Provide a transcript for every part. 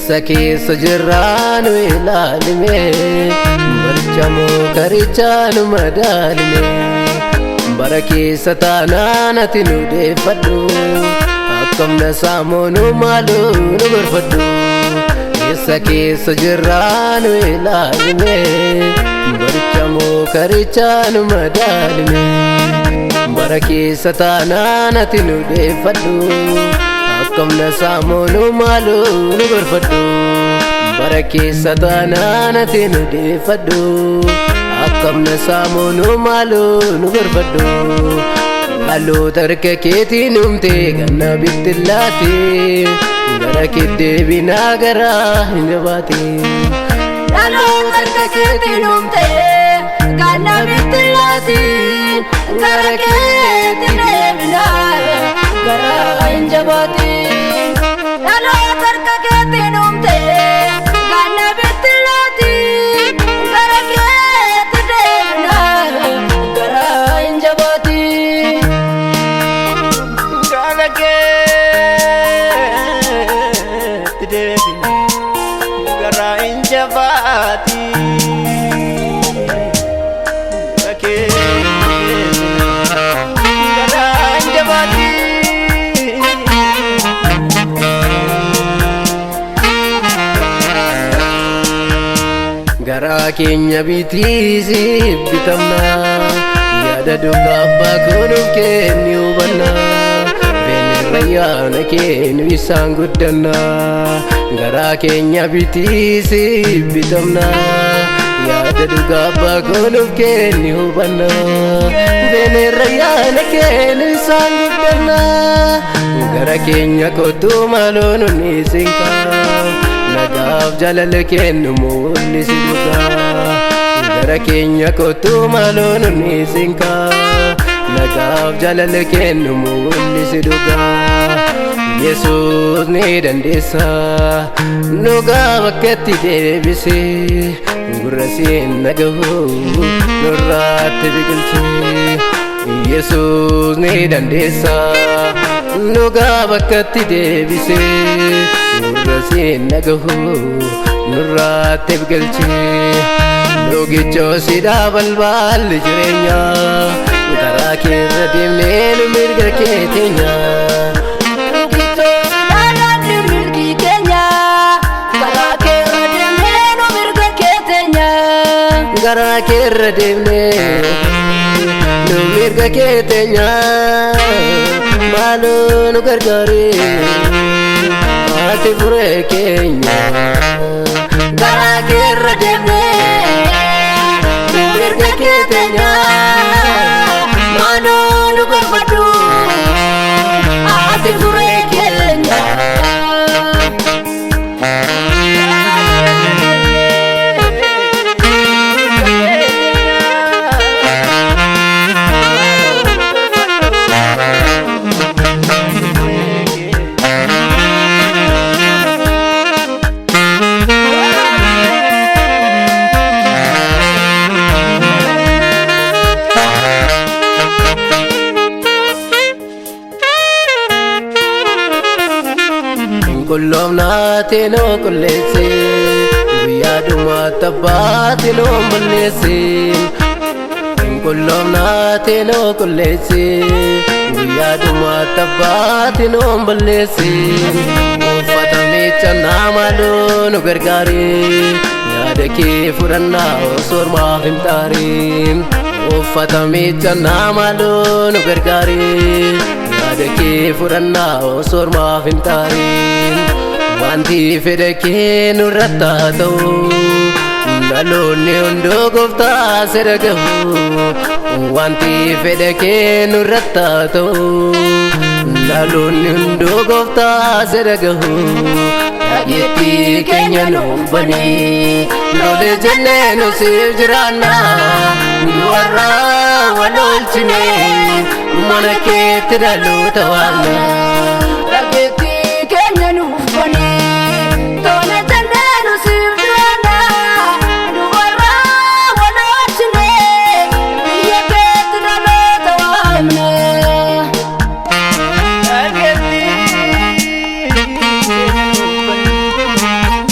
Saki sejiranu ilalime Barchamu karichanu madalime Baraki satanana tinude faddu Akkamna samonu malu nubarfaddu Saki sejiranu ilalime Barchamu karichanu madalime Baraki satanana tinude faddu Akkamna samonu malu nubarfaddu Baraki satanana tinude faddu Akkamna samonu malu nubarfaddu Malu tarka keti numte ganna bittillati Gara kidde binagara hinjabati Malu tarka keti numte ganna bittillati Gara kidde binagara hinjabati Malu tarka keti numte ganna bittillati Gara kidde binagara hinjabati Gara keenya bitiisi bitamna Yaada duuka abbaa kunuuf kenni hubanna Rayyaana keenu isaan guddanna Gara keenya bitiisi bitamna Yaada duuka abbaa kunuuf kenni hubanna Rayyaana keenu isaan guddanna Gara keenya kottu maaloo nunni sinka Nagaaf jaalala kennu mul'isi dhugaa Gara keenya kottu maaloo nunni sinka Nagaaf jaalala kennu mul'isi dhugaa Yesuus ni dandeessa Dhugaa bakkatti deebise Gurra siin nagahu nurraatti biqilche Yesuus ni dandeessa Dhugaa bakkatti deebise Gurra siin nagahu nurraatti biqilche Dhugichoo sidaa balballi jireenya Gara keerra deemnee nu mirga kee teenya Dhugichoo sidaadhaan mirgi keenya Gara keerra deemnee nu mirga kee teenya Gara keerra deemnee nu mirga kee teenya Maaloo nu gargaari ati furee keenya Gara keerra deemnee nu mirga kee teenya Maaloo nu barbaadu ati furee keenya Kulloomnaati noo qulleessi Guyyaa dhumaatti abbaatti noo mul'eessi Kulloomnaati noo qulleessi Guyyaa dhumaatti abbaatti noo mul'eessi Uffata miiccannaa maaloo nu gargaari Yaada kee fudhannaa osoo ormaaf hin taariin Uffata miiccannaa maaloo nu gargaari Yaada kee fudhannaa osoo ormaaf hin taariin Wanti fedha kee nurratti haa ta'u Dhaloonni hunduu gooftaa sira gahu Wanti fedha kee nurratti haa ta'u Dhaloonni hunduu gooftaa sira gahu Dhageettii keenya nuuf banii Lole jennee nu siif jiraanna Nu warra wal oolchinee Mana keetti dhaloota waamna Dhageettii keenya nuuf banii Lole jennee nu siif jiraanna Nu warra wal oolchinee Biyya keetti dhaloota waamna Dhageettii keenya nuuf banii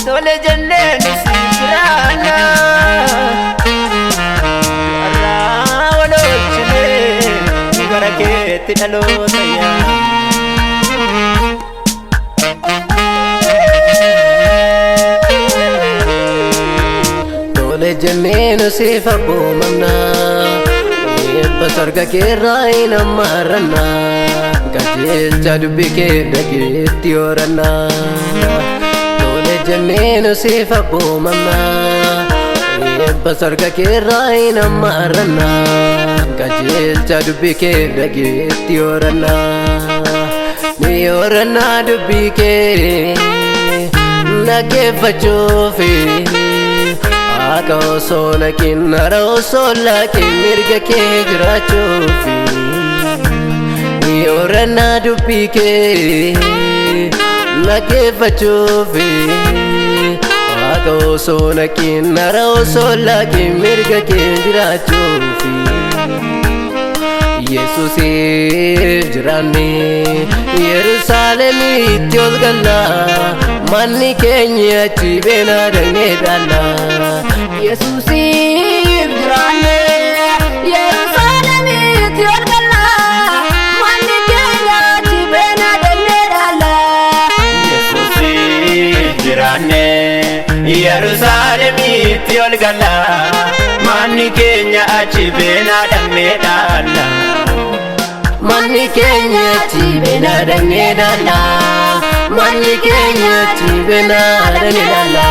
gareetti dhaloota yaa. Tole jennee nu siif abboomamna basarga keerraa hin ammaarranna qajeelcha dubbii kee dhageetti hooranna. Tole jennee nu siif abboomamna basarga keerraa hin ammaarranna qajeelcha dubbii kee dhageetti hooranna. Ni hooranna dubbii kee dhaggeeffachuufi akka osoo naqiin hara osoo laaqiin mirga kee jiraachuufi. Ni hooranna dubbii kee dhaggeeffachuufi akka osoo naqiin hara osoo laaqiin mirga kee jiraachuufi. Yesuusiif jiraanne Yerusaalemitti ol galla manni keenya achi beenaa dhaqnee dhaalla. Yesuusiif jiraanne Yerusaalemitti ol galla manni keenya achi beenaa dhaqnee dhaalla. Yesuusiif jiraanne Yerusaalemitti ol galla manni keenya achi beenaa dhaqnee dhaalla. Manni keenya achi beenaa dhaqnee dhaalla. Manni keenya achi beenaa dhaqnee dhaalla.